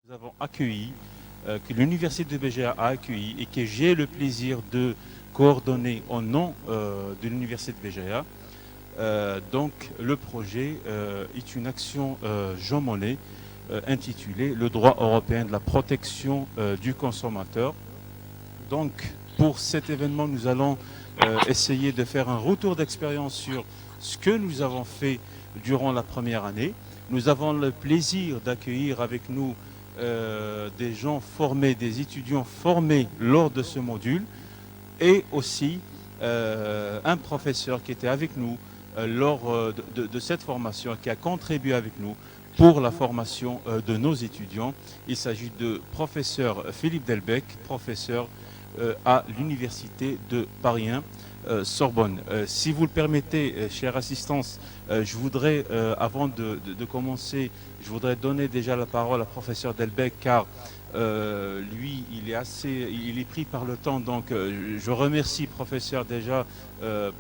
Nous avons accueilli, que l'Université de Béja a accueilli et que j'ai le plaisir de coordonner au nom de l'Université de Béja. Donc le projet est une action Jean Monnet intitulée Le droit européen de la protection du consommateur. Donc pour cet événement, nous allons essayer de faire un retour d'expérience sur ce que nous avons fait durant la première année. Nous avons le plaisir d'accueillir avec nous des gens formés, des étudiants formés lors de ce module et aussi un professeur qui était avec nous lors de cette formation, qui a contribué avec nous pour la formation de nos étudiants. Il s'agit de professeur Philippe Delbecq, professeur à l'Université de Paris 1, Sorbonne. Si vous le permettez, chère assistance, je voudrais, avant de commencer, je voudrais donner déjà la parole à professeur Delbecq, car lui, il est pris par le temps. Donc, je remercie professeur déjà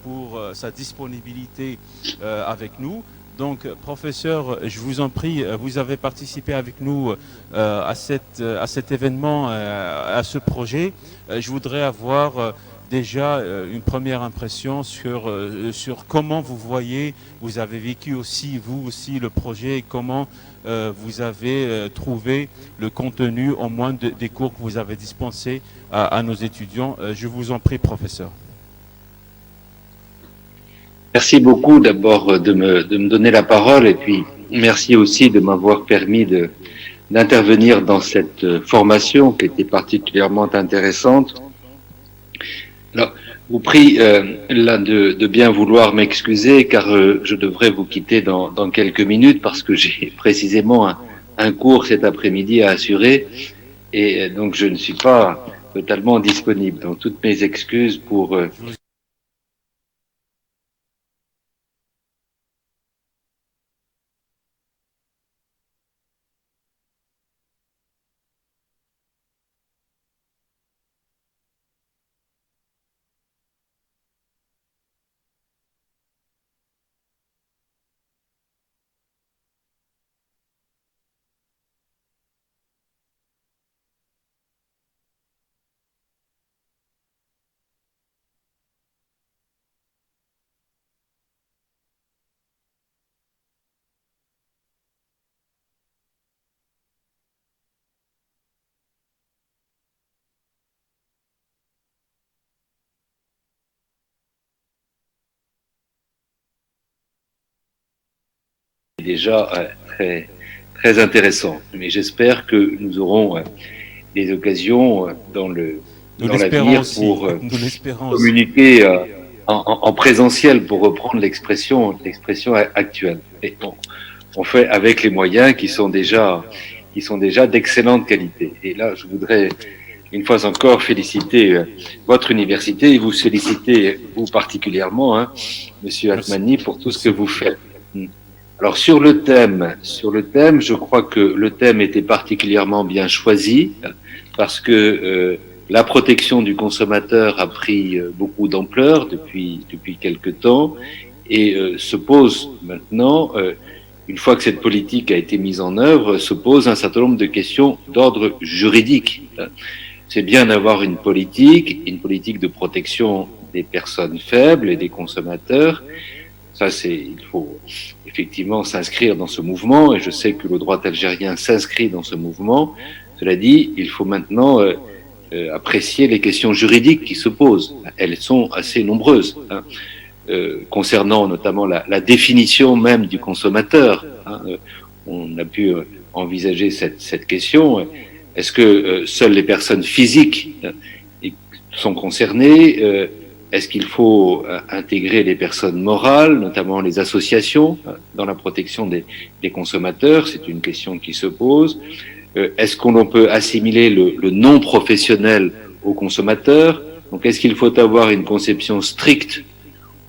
pour sa disponibilité avec nous. Donc, professeur, je vous en prie, vous avez participé avec nous à cet événement, à ce projet. Je voudrais avoir déjà une première impression sur comment vous voyez, vous avez vécu aussi, vous aussi, le projet, et comment vous avez trouvé le contenu, au moins des cours que vous avez dispensés à nos étudiants. Je vous en prie, professeur. Merci beaucoup d'abord de me donner la parole et puis merci aussi de m'avoir permis d'intervenir dans cette formation qui était particulièrement intéressante. Alors, je vous prie là de bien vouloir m'excuser car je devrais vous quitter dans quelques minutes parce que j'ai précisément un cours cet après-midi à assurer et donc je ne suis pas totalement disponible. Donc toutes mes excuses pour déjà très intéressant. Mais j'espère que nous aurons des occasions dans l'avenir pour communiquer en présentiel, pour reprendre l'expression actuelle. Et on fait avec les moyens qui sont déjà d'excellente qualité. Et là, je voudrais une fois encore féliciter votre université et vous féliciter vous particulièrement, Monsieur Atmani, pour tout ce que vous faites. Alors sur le thème, je crois que le thème était particulièrement bien choisi parce que la protection du consommateur a pris beaucoup d'ampleur depuis quelque temps et se pose maintenant, une fois que cette politique a été mise en œuvre, se pose un certain nombre de questions d'ordre juridique. C'est bien d'avoir une politique de protection des personnes faibles et des consommateurs. Ça, il faut effectivement s'inscrire dans ce mouvement, et je sais que le droit algérien s'inscrit dans ce mouvement. Cela dit, il faut maintenant apprécier les questions juridiques qui se posent. Elles sont assez nombreuses, concernant notamment la définition même du consommateur. On a pu envisager cette question. Est-ce que seules les personnes physiques sont concernées? Est-ce qu'il faut intégrer les personnes morales, notamment les associations, dans la protection des consommateurs? C'est une question qui se pose. Est-ce qu'on peut assimiler le non professionnel au consommateur? Donc, est-ce qu'il faut avoir une conception stricte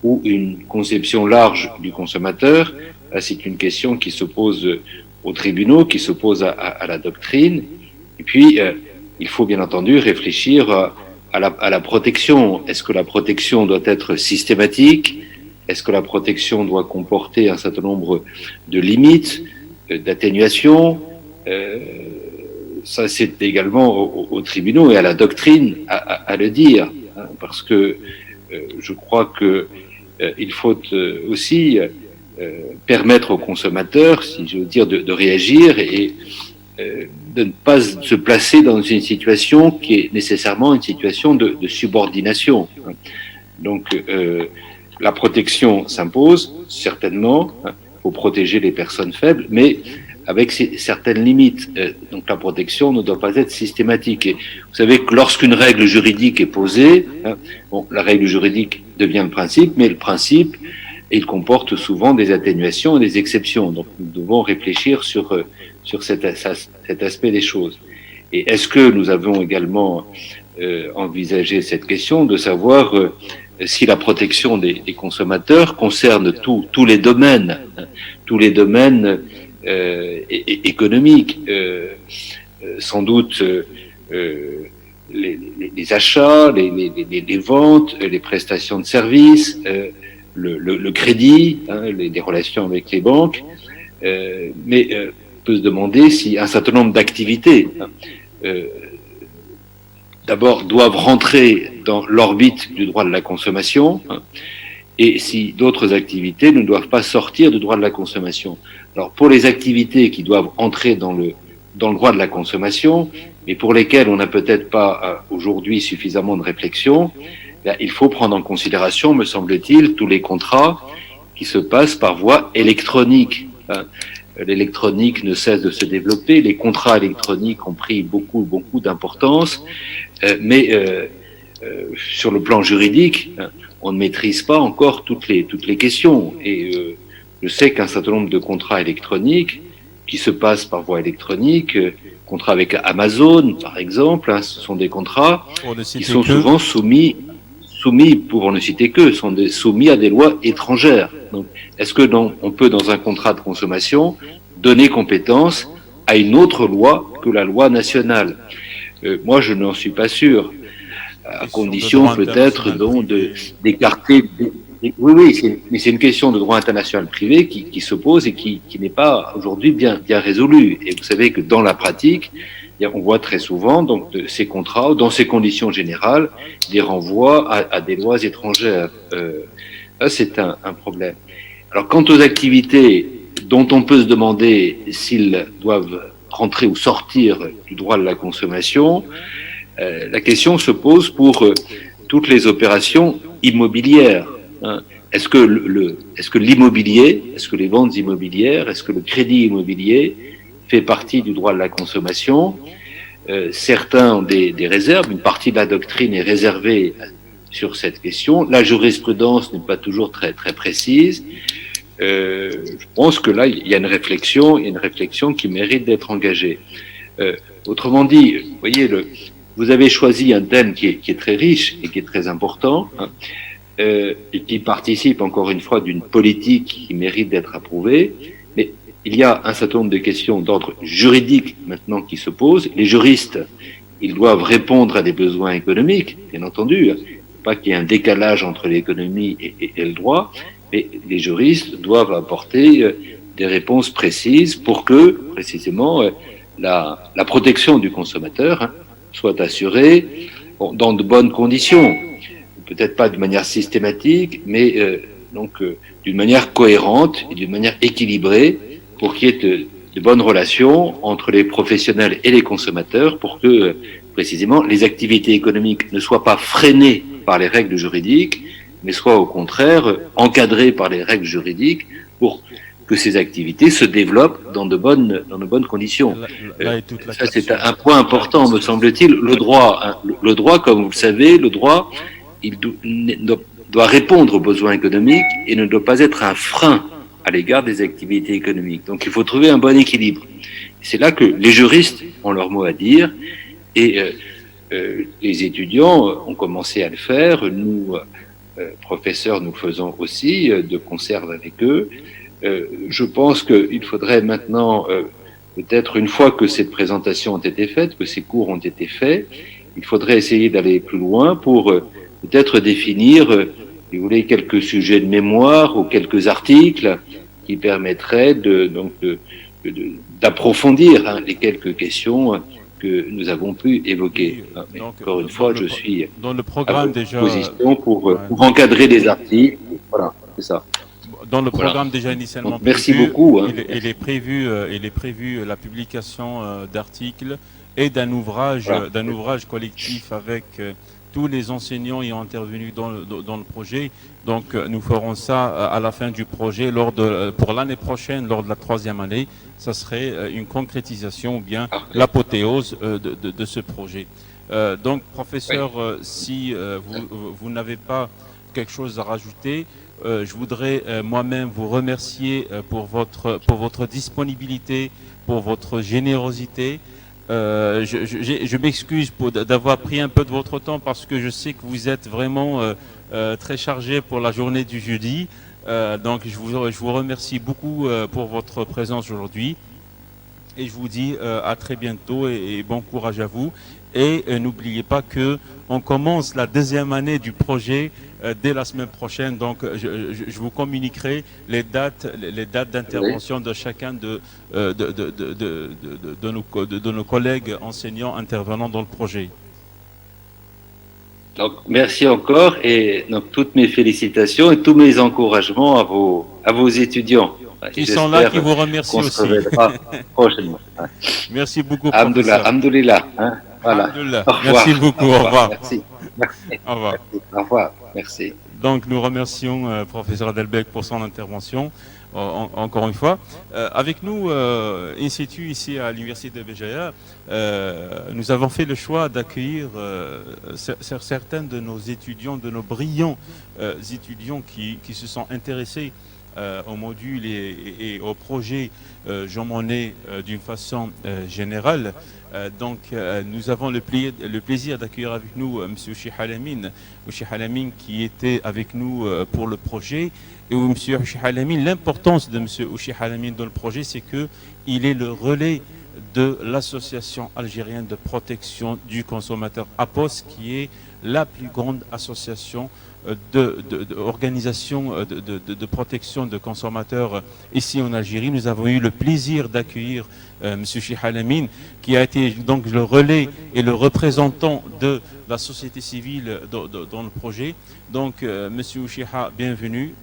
ou une conception large du consommateur? C'est une question qui se pose aux tribunaux, qui se pose à la doctrine. Et puis, il faut bien entendu réfléchir à la protection. Est-ce que la protection doit être systématique? Est-ce que la protection doit comporter un certain nombre de limites, d'atténuation? ça, c'est également aux tribunaux et à la doctrine à le dire, hein, parce que je crois que il faut aussi permettre aux consommateurs, si je veux dire, de réagir et de ne pas se placer dans une situation qui est nécessairement une situation de subordination. Donc, la protection s'impose, certainement. Il faut protéger les personnes faibles, mais avec certaines limites. Donc, la protection ne doit pas être systématique. Et vous savez que lorsqu'une règle juridique est posée, bon, la règle juridique devient le principe, mais le principe, il comporte souvent des atténuations et des exceptions. Donc, nous devons réfléchir sur cet aspect des choses. Et est-ce que nous avons également envisagé cette question de savoir si la protection des consommateurs concerne tous les domaines, économiques, sans doute les achats, les ventes, les prestations de services, le crédit, les relations avec les banques, mais on peut se demander si un certain nombre d'activités d'abord doivent rentrer dans l'orbite du droit de la consommation, et si d'autres activités ne doivent pas sortir du droit de la consommation. Alors pour les activités qui doivent entrer dans le droit de la consommation, mais pour lesquelles on n'a peut-être pas aujourd'hui suffisamment de réflexion, il faut prendre en considération, me semble-t-il, tous les contrats qui se passent par voie électronique. L'électronique ne cesse de se développer, les contrats électroniques ont pris beaucoup d'importance, mais sur le plan juridique, on ne maîtrise pas encore toutes les questions. Et je sais qu'un certain nombre de contrats électroniques qui se passent par voie électronique, contrats avec Amazon par exemple, ce sont des contrats qui sont souvent soumis, pour ne citer que, sont soumis à des lois étrangères. Donc, est-ce que on peut, dans un contrat de consommation, donner compétence à une autre loi que la loi nationale? Moi, je n'en suis pas sûr, à condition peut-être d'écarter. Oui, mais c'est une question de droit international privé qui se pose et qui n'est pas aujourd'hui bien résolue. Et vous savez que dans la pratique, on voit très souvent donc ces contrats, dans ces conditions générales, des renvois à des lois étrangères. Ça, c'est un problème. Alors, quant aux activités dont on peut se demander s'ils doivent rentrer ou sortir du droit de la consommation, la question se pose pour toutes les opérations immobilières. Est-ce que l'immobilier, est-ce que les ventes immobilières, est-ce que le crédit immobilier fait partie du droit de la consommation? Certains ont des réserves, une partie de la doctrine est réservée sur cette question. La jurisprudence n'est pas toujours très précise. Je pense que là, il y a une réflexion qui mérite d'être engagée. Autrement dit, vous voyez, vous avez choisi un thème qui est très riche et qui est très important, et qui participe encore une fois d'une politique qui mérite d'être approuvée. Mais il y a un certain nombre de questions d'ordre juridique maintenant qui se posent. Les juristes, ils doivent répondre à des besoins économiques, bien entendu. Pas qu'il y ait un décalage entre l'économie et le droit, mais les juristes doivent apporter des réponses précises pour que, précisément, la protection du consommateur soit assurée dans de bonnes conditions. Peut-être pas de manière systématique, mais d'une manière cohérente et d'une manière équilibrée pour qu'il y ait de bonnes relations entre les professionnels et les consommateurs pour que, précisément, les activités économiques ne soient pas freinées par les règles juridiques, mais soient au contraire encadrées par les règles juridiques pour que ces activités se développent dans de bonnes conditions. Ça, c'est un point important, me semble-t-il. Le droit, comme vous le savez, le droit, il doit répondre aux besoins économiques et ne doit pas être un frein à l'égard des activités économiques. Donc il faut trouver un bon équilibre. C'est là que les juristes ont leur mot à dire et les étudiants ont commencé à le faire. Nous, professeurs, nous le faisons aussi de concert avec eux. Je pense qu'il faudrait maintenant, peut-être une fois que ces présentations ont été faites, que ces cours ont été faits, il faudrait essayer d'aller plus loin pour peut-être définir, si vous voulez, quelques sujets de mémoire ou quelques articles qui permettraient d'approfondir les quelques questions que nous avons pu évoquer. Mais donc, encore une fois, je suis dans le à programme votre déjà, disposition pour encadrer les articles. Voilà, c'est ça. dans le programme Voilà. déjà initialement Donc, merci prévu, beaucoup. Hein. il est prévu la publication d'articles et d'un ouvrage collectif avec tous les enseignants ayant intervenu dans le projet. Donc nous ferons ça à la fin du projet, pour l'année prochaine, lors de la 3e année. Ça serait une concrétisation ou bien l'apothéose de ce projet. Donc professeur, si vous n'avez pas quelque chose à rajouter, je voudrais moi-même vous remercier pour votre disponibilité, pour votre générosité. Je m'excuse d'avoir pris un peu de votre temps parce que je sais que vous êtes vraiment très chargé pour la journée du jeudi. Donc je vous remercie beaucoup pour votre présence aujourd'hui. Et je vous dis à très bientôt et bon courage à vous. Et n'oubliez pas que on commence la 2e année du projet dès la semaine prochaine. Donc je vous communiquerai les dates d'intervention de chacun de nos collègues enseignants intervenant dans le projet. Donc merci encore et donc toutes mes félicitations et tous mes encouragements à vos étudiants. Qui sont là, qui vous remercient aussi. Prochainement. Merci beaucoup, professeur. Alhamdoulilah. Hein, voilà. Merci beaucoup. Au revoir. Merci. Au revoir. Au revoir. Merci. Donc nous remercions professeur Delbecq pour son intervention. Encore une fois, avec nous, in situ ici à l'université de Béjaïa, nous avons fait le choix d'accueillir certains de nos étudiants, de nos brillants étudiants qui se sont intéressés au module et au projet Jean Monnet d'une façon générale. Donc nous avons le plaisir d'accueillir avec nous M. Ouchi Halamin qui était avec nous pour le projet. Et M. Ouchi Halamin, l'importance de M. Ouchi Halamin dans le projet, c'est qu'il est le relais de l'association algérienne de protection du consommateur APOS, qui est la plus grande association d'organisation de protection de consommateurs ici en Algérie. Nous avons eu le plaisir d'accueillir M. Halamin, qui a été donc le relais et le représentant de la société civile dans le projet. Donc M. Ouchiha, bienvenue,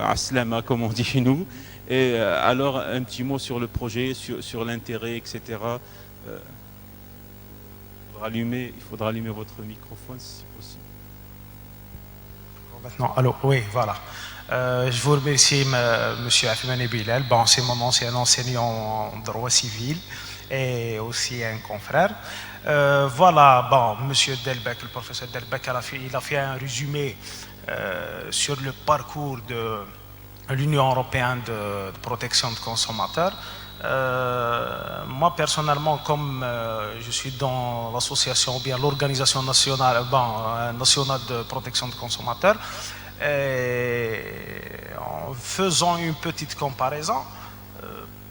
Aslama comme on dit chez nous. Et alors un petit mot sur le projet, sur l'intérêt, etc. Il faudra allumer votre microphone si c'est possible. Maintenant, alors, oui, voilà. Je vous remercie, M. Afimane Bilal. Bon, c'est mon ancien enseignant en droit civil et aussi un confrère. Voilà, bon, M. Delbecq, le professeur Delbecq, il a fait un résumé sur le parcours de l'Union européenne de protection de consommateurs. Moi personnellement, comme je suis dans l'association ou bien l'organisation nationale, nationale de protection de consommateurs, en faisant une petite comparaison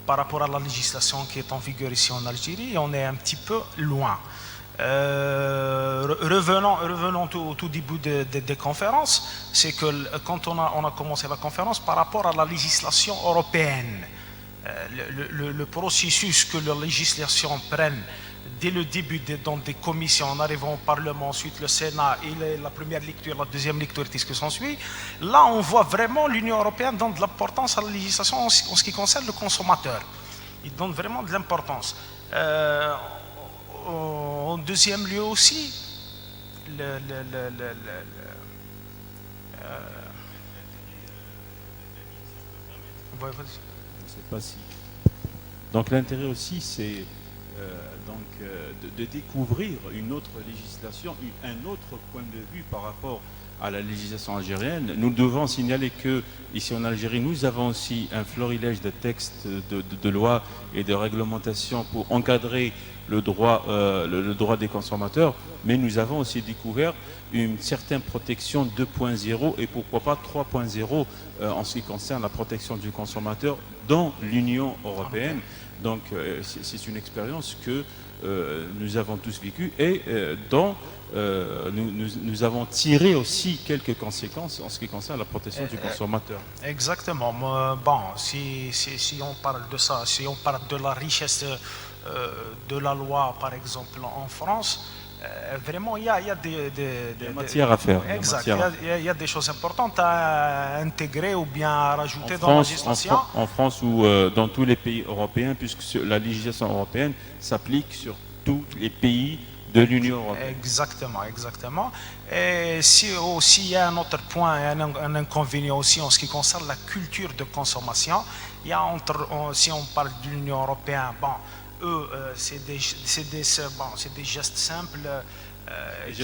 par rapport à la législation qui est en vigueur ici en Algérie, on est un petit peu loin. Revenons au tout début des conférences, c'est que quand on a commencé la conférence par rapport à la législation européenne, le processus que la législation prenne dès le début dans des commissions, en arrivant au Parlement, ensuite le Sénat et la première lecture, la deuxième lecture, tout ce qui s'ensuit, là on voit vraiment l'Union européenne donne de l'importance à la législation en ce qui concerne le consommateur. Il donne vraiment de l'importance. En deuxième lieu aussi, je sais pas si. Donc l'intérêt aussi, c'est de découvrir une autre législation, un autre point de vue par rapport à la législation algérienne. Nous devons signaler que ici en Algérie, nous avons aussi un florilège de textes de lois et de réglementations pour encadrer le droit des consommateurs, mais nous avons aussi découvert une certaine protection 2.0 et pourquoi pas 3.0 en ce qui concerne la protection du consommateur dans l'Union européenne. Donc c'est une expérience que nous avons tous vécue et dont nous avons tiré aussi quelques conséquences en ce qui concerne la protection du consommateur. Exactement. Bon, si on parle de ça, si on parle de la richesse de la loi, par exemple, en France, vraiment, il y a des matières à faire. Exact. Il y a des choses importantes à intégrer ou bien à rajouter dans la législation. En France ou dans tous les pays européens, puisque la législation européenne s'applique sur tous les pays de l'Union européenne. Exactement, exactement. Et si aussi il y a un autre point, un inconvénient aussi en ce qui concerne la culture de consommation, il y a si on parle de l'Union européenne, bon, eux, c'est des gestes simples.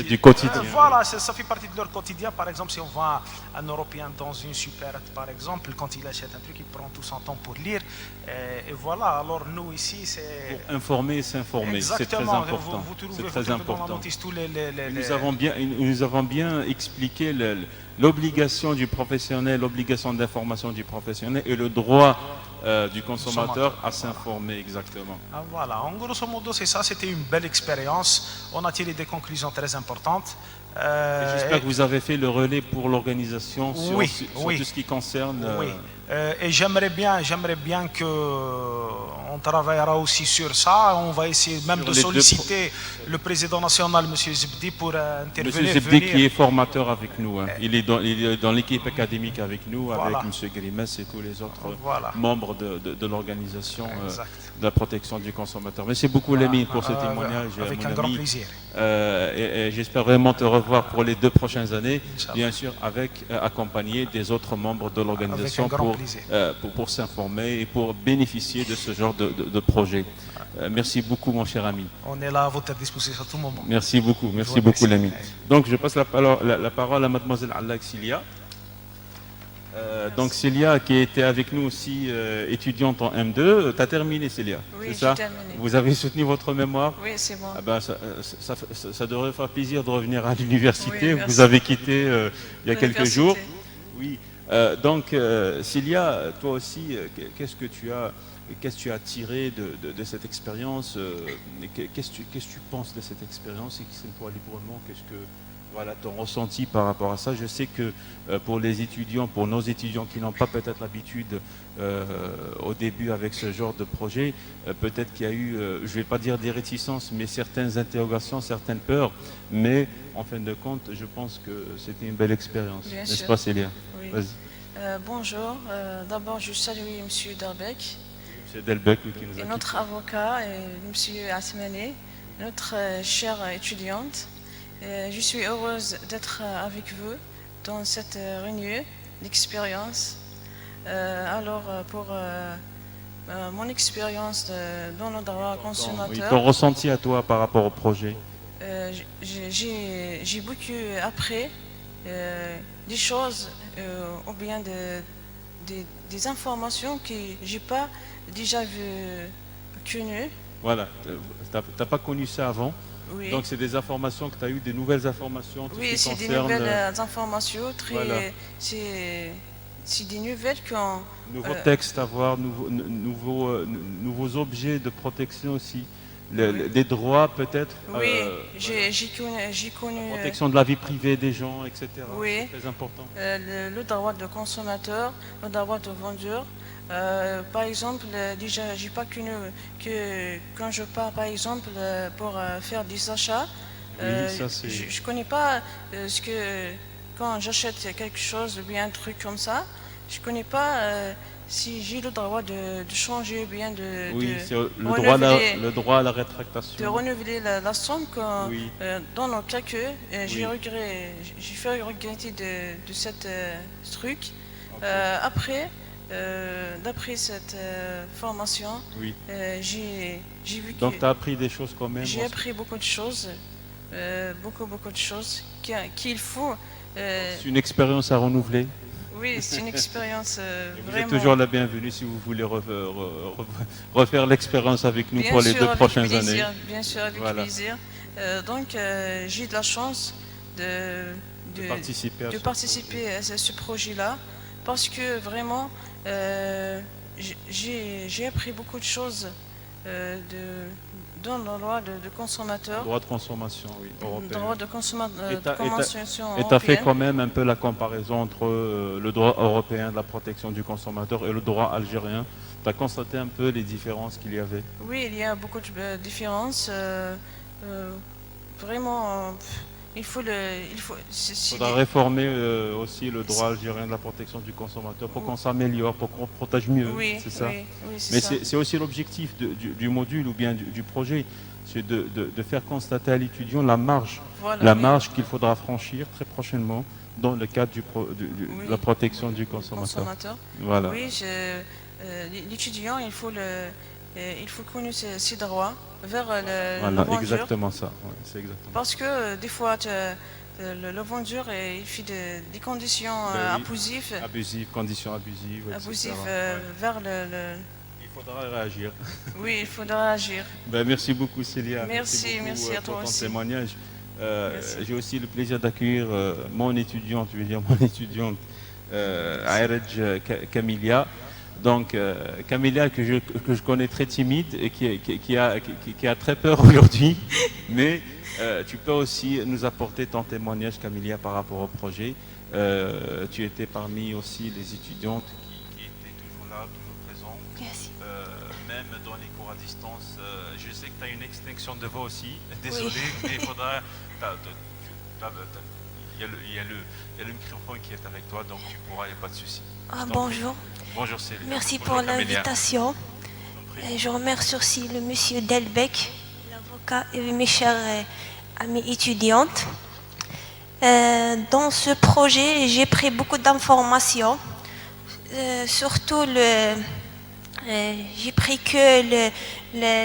Du quotidien. Voilà, ça fait partie de leur quotidien. Par exemple, si on voit un Européen dans une supérette, par exemple, quand il achète un truc, il prend tout son temps pour lire. Et voilà, alors nous ici, c'est... Pour informer et s'informer, c'est très important. C'est très important. Nous avons bien expliqué l'obligation du professionnel, l'obligation d'information du professionnel et le droit du consommateur à s'informer exactement. Ah, voilà, en grosso modo c'est ça, c'était une belle expérience, on a tiré des conclusions très importantes. J'espère que vous avez fait le relais pour l'organisation sur tout ce qui concerne... et j'aimerais bien que on travaillera aussi sur ça. On va essayer même de solliciter le président national, M. Zebdi, pour intervenir. M. Zebdi qui est formateur avec nous. Hein. Il est dans l'équipe académique avec nous, avec M. Grimès et tous les autres membres de l'organisation de la protection du consommateur. Merci beaucoup, Lamine, pour ce témoignage. Avec un grand plaisir. Et j'espère vraiment te revoir pour les 2 prochaines années, bien sûr, accompagné des autres membres de l'organisation pour s'informer et pour bénéficier de ce genre de projet. Merci beaucoup, mon cher ami. On est là à votre disposition à tout moment. Merci beaucoup l'ami. Donc je passe la parole à mademoiselle Alla Xilia. Donc Célia qui était avec nous aussi étudiante en M2, tu as terminé Célia? Oui, c'est ça? Terminé. Vous avez soutenu votre mémoire? Oui, c'est bon. Ah ben, ça devrait faire plaisir de revenir à l'université. Oui, vous avez quitté il y a quelques jours. Oui. Donc Célia, toi aussi, qu'est-ce que tu as tiré de cette expérience? Qu'est-ce que tu penses de cette expérience? Exprime-toi librement. Qu'est-ce que ton ressenti par rapport à ça? Je sais que pour nos étudiants qui n'ont pas peut-être l'habitude au début avec ce genre de projet, peut-être qu'il y a eu, je ne vais pas dire des réticences, mais certaines interrogations, certaines peurs. Mais en fin de compte, je pense que c'était une belle expérience. N'est-ce pas, Célia? Oui. Vas-y. Bonjour. D'abord, je salue M. Delbecq. M. Delbecq, qui nous a et notre avocat, M. Asmani, notre chère étudiante. Je suis heureuse d'être avec vous dans cette réunion d'expérience. Alors, pour mon expérience dans le droit consommateur... Ton ressenti à toi par rapport au projet? J'ai beaucoup appris des choses ou bien des informations que je n'ai pas déjà connues. Voilà, tu n'as pas connu ça avant? Oui. Donc c'est des informations que tu as eues, des nouvelles informations? Oui, c'est des nouvelles informations. C'est des nouvelles qu'on... Nouveaux textes à voir, nouveaux objets de protection aussi. Des droits peut-être? Oui, j'ai connu... La protection de la vie privée des gens, etc. Oui. C'est très important. Le droit de consommateur, le droit de vendeur. Par exemple, déjà, j'ai pas connu que quand je pars, par exemple, pour faire des achats, je connais pas ce que quand j'achète quelque chose ou bien un truc comme ça, je connais pas si j'ai le droit de changer ou bien de c'est le droit à la rétractation. De renouveler la somme quand, dans le cas que j'ai fait regretter de cette truc. Okay. D'après cette formation, j'ai vu que... Donc tu as appris des choses quand même? J'ai appris beaucoup de choses, beaucoup de choses qu'il faut... C'est une expérience à renouveler? Oui, c'est une expérience vous vraiment... êtes toujours la bienvenue si vous voulez refaire l'expérience avec nous pour les 2 prochaines années. Bien sûr, avec plaisir. Donc j'ai de la chance de participer à ce projet-là. Parce que vraiment, j'ai appris beaucoup de choses dans le droit de consommateur. Droit de consommation, oui, européen. Droit de consommation Et tu as fait quand même un peu la comparaison entre le droit européen de la protection du consommateur et le droit algérien. Tu as constaté un peu les différences qu'il y avait? Oui, il y a beaucoup de différences. Vraiment, il faudra réformer aussi le droit algérien de la protection du consommateur pour qu'on s'améliore, pour qu'on protège mieux, oui, c'est ça? Oui, mais c'est aussi l'objectif du module ou bien du projet, c'est de faire constater à l'étudiant la marge, marge qu'il faudra franchir très prochainement dans le cadre de la protection du consommateur. Voilà. Oui, l'étudiant, il faut connaître ses droits vers le vendeur. Exactement ça. Ouais, c'est exactement. Parce que des fois, le vendeur, il fait des conditions abusives. Conditions abusives. Abusives vers le... Il faudra réagir. Oui, il faudra agir. Merci beaucoup Célia. Merci à toi pour ton aussi. témoignage. J'ai aussi le plaisir d'accueillir mon étudiante, Ayrej Kamilia. Donc Kamilia que je connais très timide et qui a très peur aujourd'hui, mais tu peux aussi nous apporter ton témoignage, Kamilia, par rapport au projet. Tu étais parmi aussi les étudiantes qui étaient toujours là, toujours présentes. Merci. Même dans les cours à distance. Je sais que tu as une extinction de voix aussi, désolé, mais il faudra... Il y a le microphone qui est avec toi, donc tu pourras, il n'y a pas de souci. Bonjour. Bonjour Célia. Merci pour l'invitation. Je remercie aussi le monsieur Delbecq, l'avocat, et mes chers amis étudiantes. Dans ce projet, j'ai pris beaucoup d'informations, surtout j'ai pris que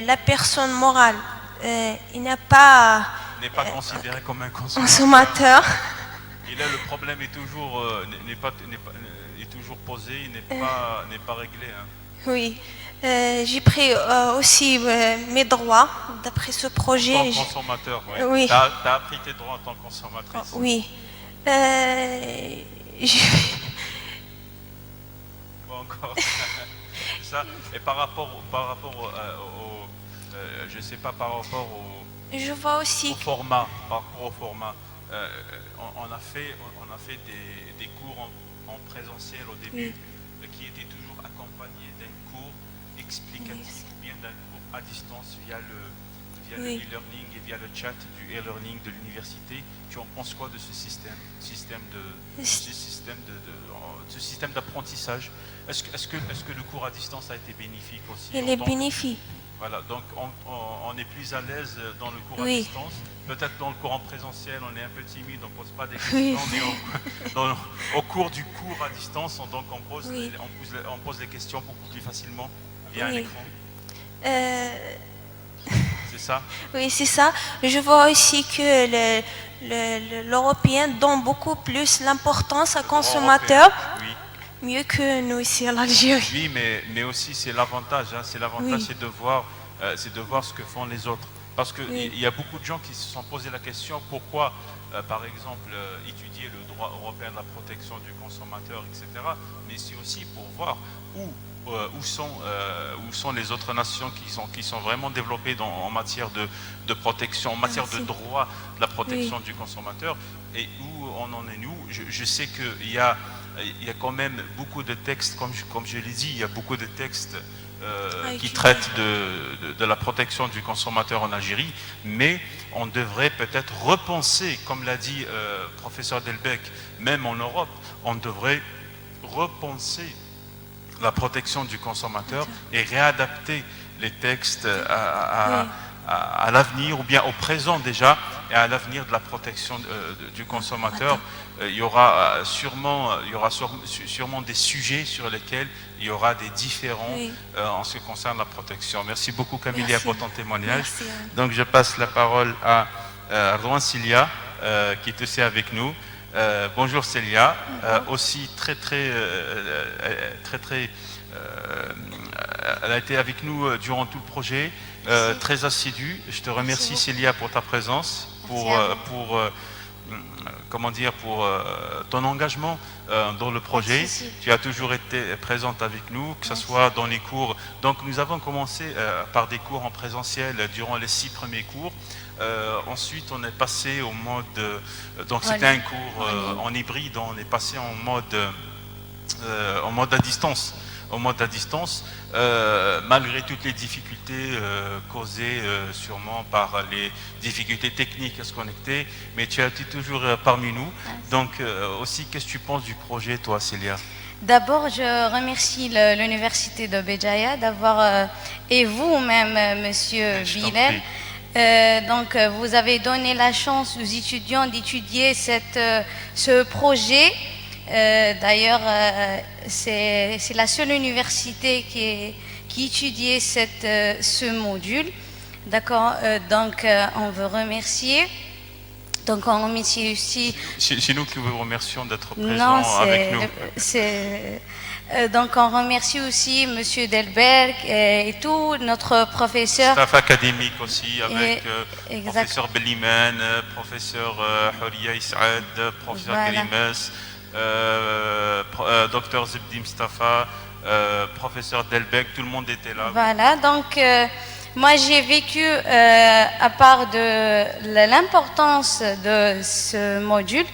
la personne morale il n'est pas considéré comme un consommateur. Et là, le problème est toujours, est toujours posé, n'est pas réglé. Hein. Oui, j'ai pris aussi mes droits d'après ce projet. En tant que consommateur, ouais. Oui. Tu as appris tes droits en tant que consommatrice. Oui. Encore. Ça. Et par rapport je sais pas, par rapport je vois aussi au format, par rapport au format, on a fait des cours en présentiel au début, qui étaient toujours accompagnés d'un cours explicatif ou bien d'un cours à distance via le e-learning et via le chat du e-learning de l'université. Tu en penses quoi de ce système d'apprentissage? Est-ce que le cours à distance a été bénéfique aussi? Il est bénéfique. Voilà, donc on est plus à l'aise dans le cours à distance. Peut-être dans le cours en présentiel, on est un peu timide, on ne pose pas des questions, mais au cours du cours à distance, on pose les questions beaucoup plus facilement via un écran. C'est ça? Oui, c'est ça. Je vois aussi que l'Européen donne beaucoup plus l'importance au consommateur. Mieux que nous ici à l'Algérie. Oui, mais aussi c'est l'avantage. Hein, c'est de voir ce que font les autres. Parce qu'il y a beaucoup de gens qui se sont posé la question pourquoi, par exemple, étudier le droit européen de la protection du consommateur, etc. Mais c'est aussi pour voir où sont les autres nations qui sont vraiment développées en matière de protection, en matière de droit de la protection du consommateur, et où on en est nous. Je sais qu'il y a quand même beaucoup de textes, comme je l'ai dit, il y a beaucoup de textes qui traitent de la protection du consommateur en Algérie, mais on devrait peut-être repenser, comme l'a dit professeur Delbecq, même en Europe, on devrait repenser la protection du consommateur et réadapter les textes à l'avenir, ou bien au présent déjà, et à l'avenir de la protection du consommateur. Il y aura sûrement des sujets sur lesquels il y aura des différends en ce qui concerne la protection. Merci beaucoup Kamilia pour ton témoignage. Merci. Donc je passe la parole à Rouen Célia qui est aussi avec nous. Bonjour Célia, aussi elle a été avec nous durant tout le projet, très assidue. Je te remercie Célia pour ta présence, comment dire, pour ton engagement dans le projet. Tu as toujours été présente avec nous, que ce soit dans les cours. Donc nous avons commencé par des cours en présentiel durant les 6 premiers cours. Ensuite on est passé au mode, donc c'était un cours en hybride, on est passé en mode à distance. Malgré toutes les difficultés causées sûrement par les difficultés techniques à se connecter, mais tu es toujours parmi nous. Donc aussi, qu'est-ce que tu penses du projet, toi, Célia? D'abord, je remercie l'Université de Béjaïa d'avoir, et vous-même, Monsieur Bilal, donc vous avez donné la chance aux étudiants d'étudier ce projet. D'ailleurs, c'est la seule université qui étudiait ce module. D'accord, donc on veut remercier. Donc on remercie aussi... C'est nous qui vous remercions d'être présents avec nous. Donc on remercie aussi Monsieur Delberg et tout notre professeur. Staff académique aussi avec professeur Belliman, professeur Houria Issaad, professeur Kalimes, docteur Zebdi Mustafa, professeur Delberg, tout le monde était là. Voilà, donc moi j'ai vécu, à part de l'importance de ce module,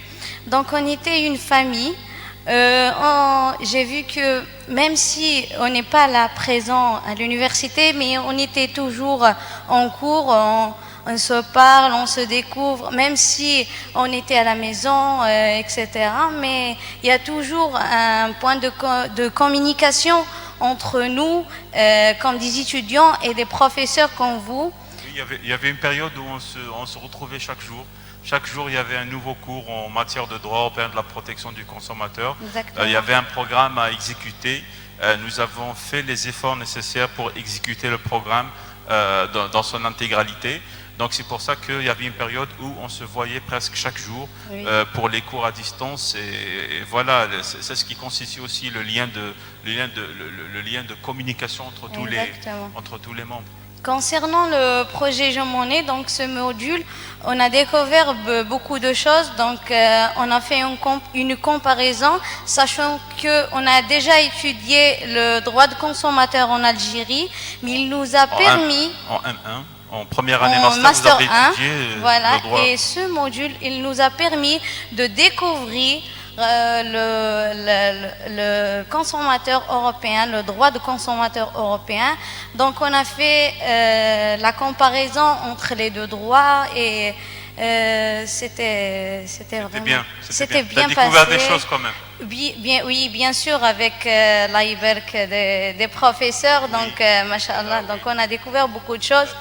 donc on était une famille. J'ai vu que même si on n'est pas là présent à l'université, mais on était toujours en cours, on se parle, on se découvre, même si on était à la maison, etc. Mais il y a toujours un point de communication entre nous, comme des étudiants et des professeurs comme vous. Il y avait une période où on se retrouvait chaque jour. Chaque jour, il y avait un nouveau cours en matière de droit européen de la protection du consommateur. Il y avait un programme à exécuter. Nous avons fait les efforts nécessaires pour exécuter le programme dans son intégralité. Donc c'est pour ça qu'il y avait une période où on se voyait presque chaque jour pour les cours à distance. Et voilà, c'est ce qui constitue aussi le lien de communication entre tous les membres. Concernant le projet Jean Monnet, donc ce module, on a découvert beaucoup de choses. Donc on a fait une comparaison, sachant qu'on a déjà étudié le droit de consommateur en Algérie, mais il nous a permis... En M1, en première année master, vous avez étudié voilà, le droit. Et ce module, il nous a permis de découvrir le consommateur européen, le droit de consommateur européen. Donc on a fait la comparaison entre les deux droits et c'était vraiment bien. C'était T'as bien découvert passé. des choses quand même. Oui, bien sûr, avec l'AIBERC des professeurs, donc machallah, donc on a découvert beaucoup de choses.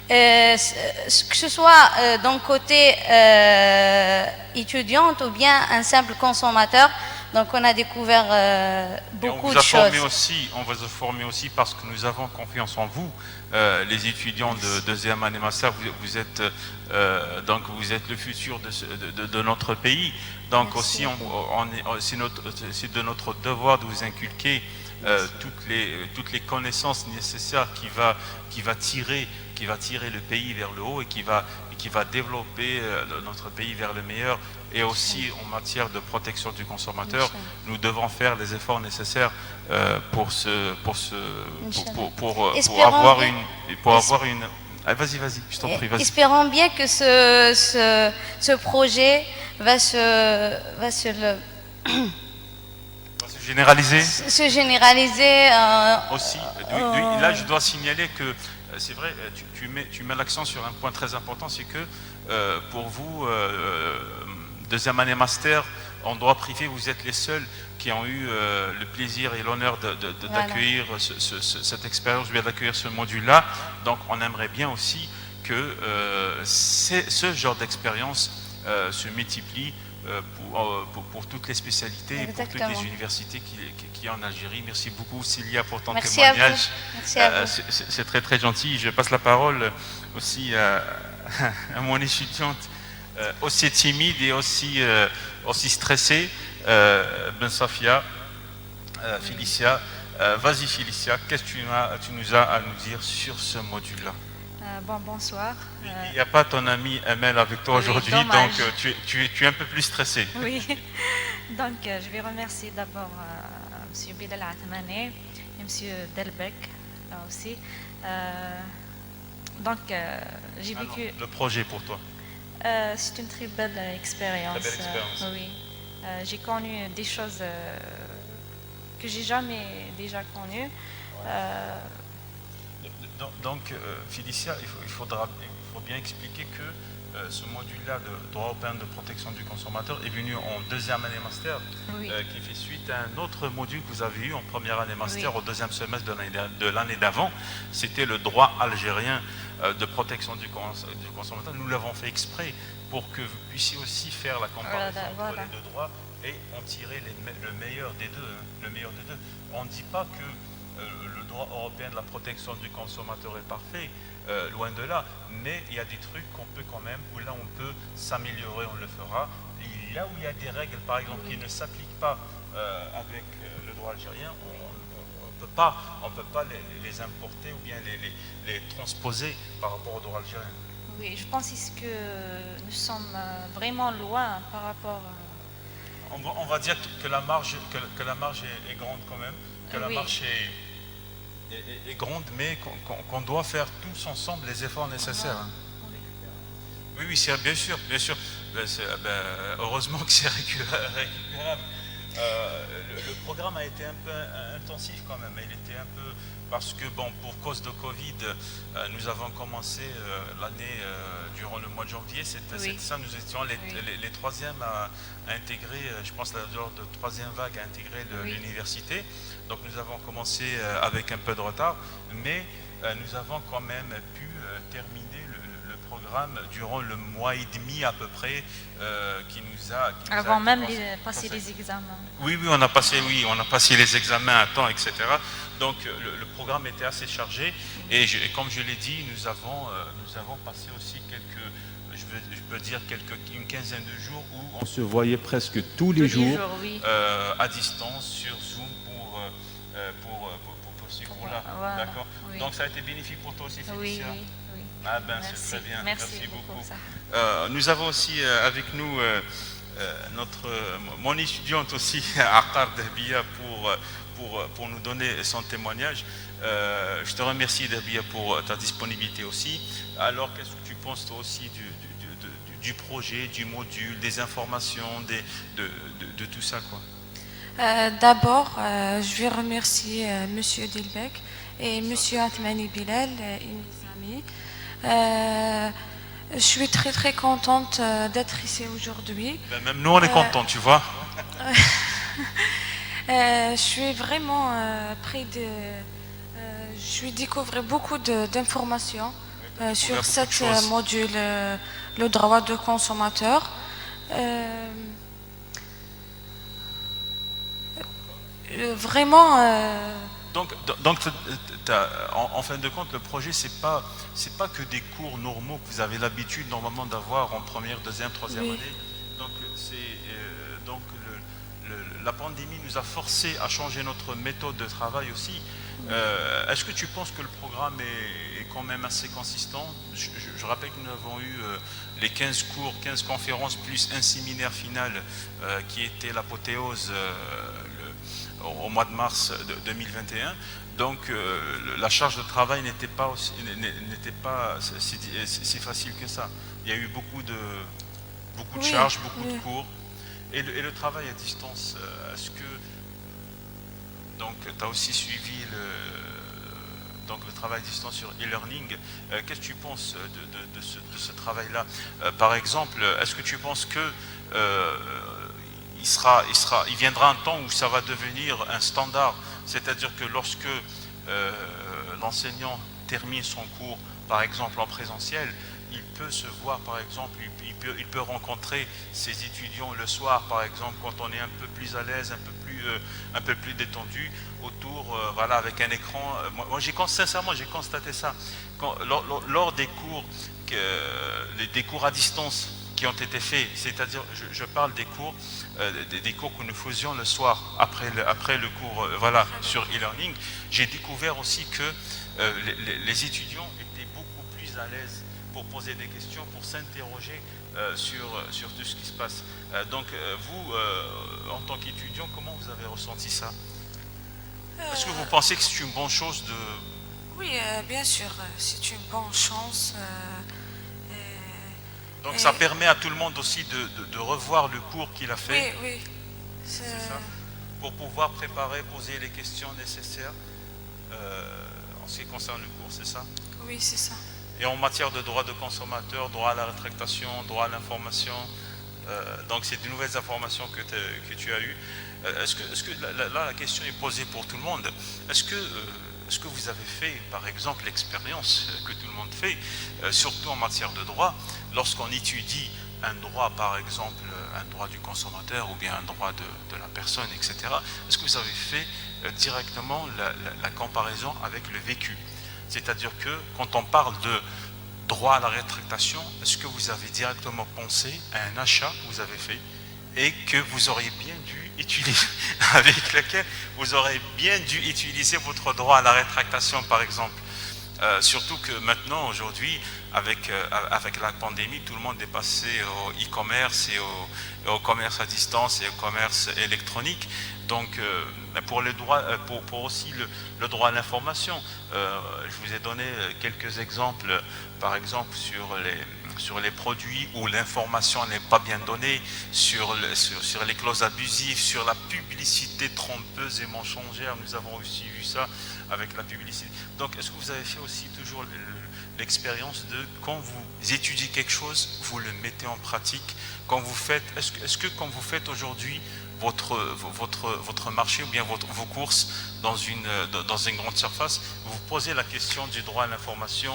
Que ce soit d'un côté étudiante ou bien un simple consommateur, donc on a découvert beaucoup de choses. On vous a formé aussi parce que nous avons confiance en vous, les étudiants de deuxième année master. Vous êtes le futur de notre pays. Donc merci. Aussi, c'est de notre devoir de vous inculquer toutes les connaissances nécessaires qui va tirer le pays vers le haut et qui va développer notre pays vers le meilleur. Et aussi en matière de protection du consommateur, nous devons faire les efforts nécessaires pour avoir une. Ah, vas-y, je t'en prie, vas-y. Espérons bien que ce projet va se généraliser. Se généraliser. Aussi, là, je dois signaler que c'est vrai, tu mets l'accent sur un point très important, c'est que pour vous, deuxième année master en droit privé, vous êtes les seuls qui ont eu le plaisir et l'honneur d'accueillir cette expérience, d'accueillir ce module-là. Donc on aimerait bien aussi que ce genre d'expérience se multiplie pour toutes les spécialités et pour toutes les universités qui en Algérie. Merci beaucoup Célia pour ton témoignage. C'est très très gentil. Je passe la parole aussi à mon étudiante aussi timide et aussi stressée, Ben Safia, Félicia. Vas-y Félicia, qu'est-ce que tu nous as à nous dire sur ce module-là? Bonsoir. Il n'y a pas ton ami Amel avec toi aujourd'hui, donc tu es un peu plus stressé. Oui, donc je vais remercier d'abord M. Bilal Athmani et M. Delbecq aussi. Donc j'ai vécu... Le projet pour toi? C'est une très belle expérience. Très belle expérience. Oui. J'ai connu des choses que j'ai jamais déjà connues. Donc, Félicia, il faut bien expliquer que ce module-là de droit européen de protection du consommateur est venu en deuxième année master, qui fait suite à un autre module que vous avez eu en première année master au deuxième semestre de l'année d'avant. C'était le droit algérien de protection du consommateur. Nous l'avons fait exprès pour que vous puissiez aussi faire la comparaison entre les deux droits et en tirer le meilleur des deux. Le meilleur des deux. On ne dit pas que le droit européen de la protection du consommateur est parfait, loin de là, mais il y a des trucs qu'on peut quand même, où là on peut s'améliorer, on le fera. Et là où il y a des règles, par exemple, qui ne s'appliquent pas avec le droit algérien, on ne peut pas les importer ou bien les transposer par rapport au droit algérien. Oui, je pense que nous sommes vraiment loin par rapport... On va dire que la marge est grande quand même, que la marge est grande, mais qu'on doit faire tous ensemble les efforts nécessaires. Oui, bien sûr. Heureusement que c'est récupérable. Le programme a été un peu intensif quand même. Il était un peu parce que pour cause de Covid, nous avons commencé l'année durant le mois de janvier. C'était ça, nous étions les troisièmes à intégrer, je pense lors de troisième vague, à intégrer l'université. Donc nous avons commencé avec un peu de retard, mais nous avons quand même pu terminer le programme durant le mois et demi à peu près qui nous a avant même passer les examens. Oui, on a passé les examens à temps, etc. Donc le programme était assez chargé et comme je l'ai dit, nous avons passé aussi je peux dire une quinzaine de jours où on se voyait presque tous les jours à distance sur Zoom pour ce cours-là. Voilà. D'accord. Oui. Donc ça a été bénéfique pour toi aussi, Félicia. Oui. Ah ben c'est très bien. Merci beaucoup. Nous avons aussi avec nous mon étudiante aussi, Aqar Dahbia, pour nous donner son témoignage. Je te remercie, Dahbia, pour ta disponibilité aussi. Alors, qu'est-ce que tu penses toi aussi du projet, du module, des informations, de tout ça, quoi? D'abord, je vais remercier M. Delbecq et M. Athmani Bilal et mes amis. Je suis très très contente d'être ici aujourd'hui. Même nous on est contents, tu vois. Je suis vraiment près de... je suis découvrir beaucoup d'informations sur cette module, le droit de consommateur. Vraiment... Donc en fin de compte, le projet, c'est pas que des cours normaux que vous avez l'habitude normalement d'avoir en première, deuxième, troisième année. Donc, la pandémie nous a forcé à changer notre méthode de travail aussi. Est-ce que tu penses que le programme est quand même assez consistant? Je rappelle que nous avons eu les 15 cours, 15 conférences, plus un séminaire final qui était l'apothéose au mois de mars 2021. Donc la charge de travail n'était pas si facile que ça. Il y a eu beaucoup de charges, beaucoup de cours. Et le travail à distance, est-ce que tu as aussi suivi le travail à distance sur e-learning? Qu'est-ce que tu penses de ce travail-là? Par exemple, est-ce que tu penses que il viendra un temps où ça va devenir un standard, c'est-à-dire que lorsque l'enseignant termine son cours, par exemple en présentiel, il peut se voir, par exemple, il peut rencontrer ses étudiants le soir, par exemple, quand on est un peu plus à l'aise, un peu plus détendu, autour, avec un écran. Moi, sincèrement, j'ai constaté ça. Lors des cours à distance qui ont été faits, c'est-à-dire, je parle des cours que nous faisions le soir, après le cours, sur e-learning, j'ai découvert aussi que les étudiants étaient beaucoup plus plus à l'aise pour poser des questions, pour s'interroger sur tout ce qui se passe. Donc vous, en tant qu'étudiant, comment vous avez ressenti ça? Est-ce que vous pensez que c'est une bonne chose de... Oui, bien sûr, c'est une bonne chance. Donc ça permet à tout le monde aussi de revoir le cours qu'il a fait. Oui, oui. C'est ça. Pour pouvoir préparer, poser les questions nécessaires en ce qui concerne le cours, c'est ça? Oui, c'est ça. Et en matière de droit de consommateur, droit à la rétractation, droit à l'information, donc c'est de nouvelles informations que tu as eues. Est-ce que là, la question est posée pour tout le monde. Est-ce que vous avez fait, par exemple, l'expérience que tout le monde fait, surtout en matière de droit, lorsqu'on étudie un droit, par exemple, un droit du consommateur ou bien un droit de la personne, etc. Est-ce que vous avez fait directement la comparaison avec le vécu? C'est-à-dire que quand on parle de droit à la rétractation, est-ce que vous avez directement pensé à un achat que vous avez fait et que vous auriez bien dû utiliser, avec lequel vous aurez bien dû utiliser votre droit à la rétractation, par exemple? Surtout que maintenant, aujourd'hui, avec la pandémie, tout le monde est passé au e-commerce et au commerce à distance et au commerce électronique. Donc, pour le droit, pour aussi le droit à l'information, je vous ai donné quelques exemples, par exemple sur les produits où l'information n'est pas bien donnée, sur les clauses abusives, sur la publicité trompeuse et mensongère. Nous avons aussi vu ça avec la publicité. Donc, est-ce que vous avez fait aussi toujours l'expérience de, quand vous étudiez quelque chose, vous le mettez en pratique? Quand vous faites, est-ce que quand vous faites aujourd'hui votre marché ou bien vos courses dans une grande surface, vous posez la question du droit à l'information,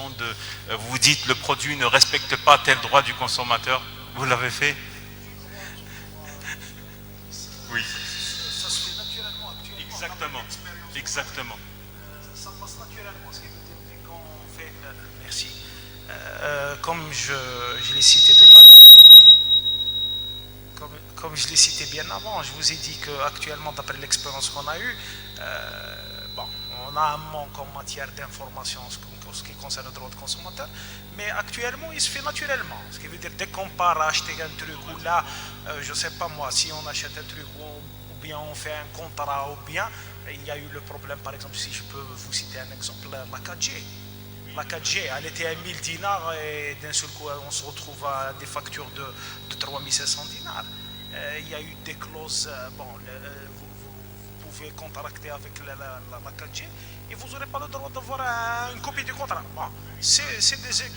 vous dites le produit ne respecte pas tel droit du consommateur? Vous l'avez fait? Oui. Ça se fait naturellement actuellement. Exactement. Exactement. Ça passe naturellement. Ce qui veut dire qu'on fait. Merci. Comme je l'ai cité tout à l'heure. Comme je l'ai cité bien avant, je vous ai dit qu'actuellement, d'après l'expérience qu'on a eue, on a un manque en matière d'information en ce qui concerne le droit de consommateur, mais actuellement, il se fait naturellement. Ce qui veut dire, dès qu'on part acheter un truc, ou là, je ne sais pas moi, si on achète un truc, ou bien on fait un contrat, ou bien, il y a eu le problème, par exemple, si je peux vous citer un exemple, la 4G. La 4G, elle était à 1000 dinars et d'un seul coup, on se retrouve à des factures de 3500 dinars. Il y a eu des clauses, vous pouvez contracter avec la 4G et vous n'aurez pas le droit d'avoir une copie du contrat. Bon, c'est des...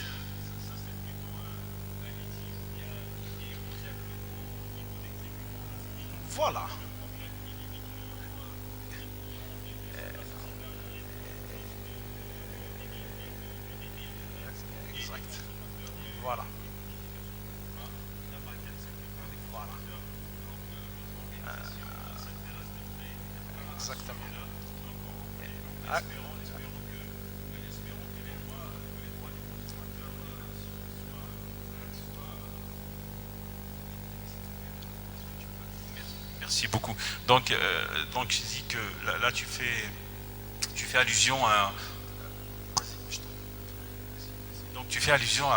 Voilà. Exact. Voilà. Voilà. Exactement. Merci beaucoup. Donc je dis que là tu fais allusion à... Donc tu fais allusion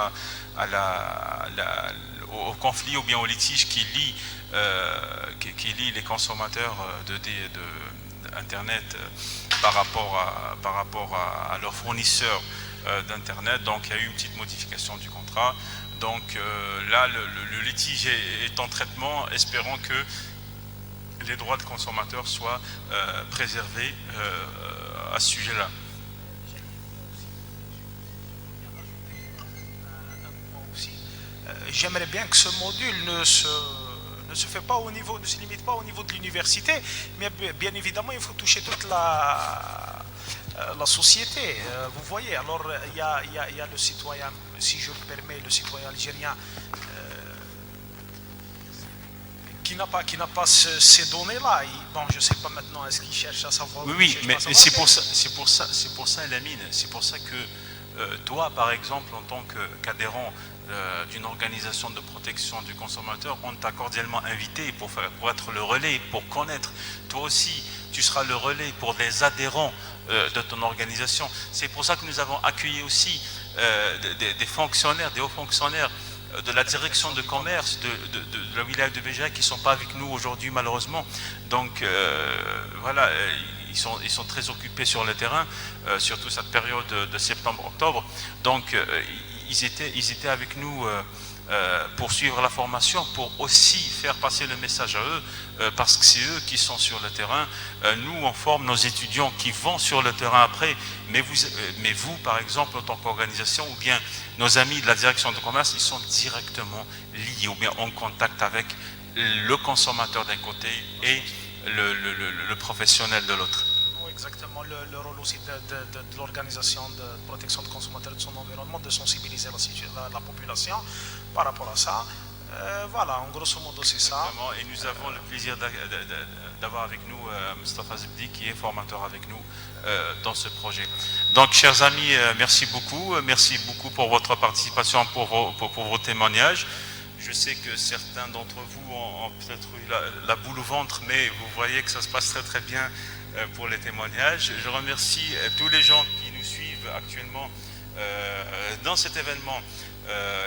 au conflit ou bien au litige qui lie les consommateurs d'Internet par rapport à leurs fournisseurs d'Internet. Donc il y a eu une petite modification du contrat. Donc là, le litige est en traitement, espérant que les droits de consommateurs soient préservés à ce sujet-là. J'aimerais bien que ce module ne se fait pas ne se limite pas au niveau de l'université, mais bien évidemment, il faut toucher toute la société. Vous voyez, alors il y a le citoyen, si je me permets, le citoyen algérien qui n'a pas ces données-là. Bon, je ne sais pas maintenant, est-ce qu'il cherche à savoir? Oui, mais c'est pour ça, Lamine, c'est pour ça que toi, par exemple, en tant qu'adhérent d'une organisation de protection du consommateur, on t'a cordialement invité pour être le relais, pour connaître. Toi aussi, tu seras le relais pour les adhérents de ton organisation. C'est pour ça que nous avons accueilli aussi des fonctionnaires, des hauts fonctionnaires de la direction de commerce de la wilaya de Béjaïa qui ne sont pas avec nous aujourd'hui malheureusement. Donc voilà, ils sont très occupés sur le terrain, surtout cette période de septembre-octobre. Donc ils étaient avec nous pour suivre la formation, pour aussi faire passer le message à eux, parce que c'est eux qui sont sur le terrain. Nous, on forme nos étudiants qui vont sur le terrain après, mais vous, par exemple, en tant qu'organisation, ou bien nos amis de la direction de commerce, ils sont directement liés, ou bien en contact avec le consommateur d'un côté et le professionnel de l'autre. Exactement, le rôle aussi de l'organisation de protection des consommateurs et de son environnement, de sensibiliser la population par rapport à ça. Voilà, en grosso modo c'est ça. Et nous avons le plaisir d'avoir avec nous Mustafa Zebdi qui est formateur avec nous dans ce projet. Donc chers amis, merci beaucoup pour votre participation, pour vos témoignages. Je sais que certains d'entre vous ont peut-être eu la boule au ventre, mais vous voyez que ça se passe très très bien pour les témoignages. Je remercie tous les gens qui nous suivent actuellement dans cet événement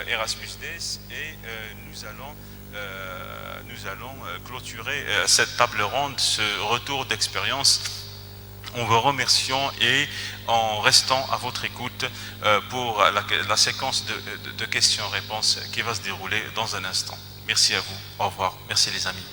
Erasmus Days et nous allons clôturer cette table ronde, ce retour d'expérience en vous remerciant et en restant à votre écoute pour la séquence de questions-réponses qui va se dérouler dans un instant. Merci à vous, au revoir, merci les amis.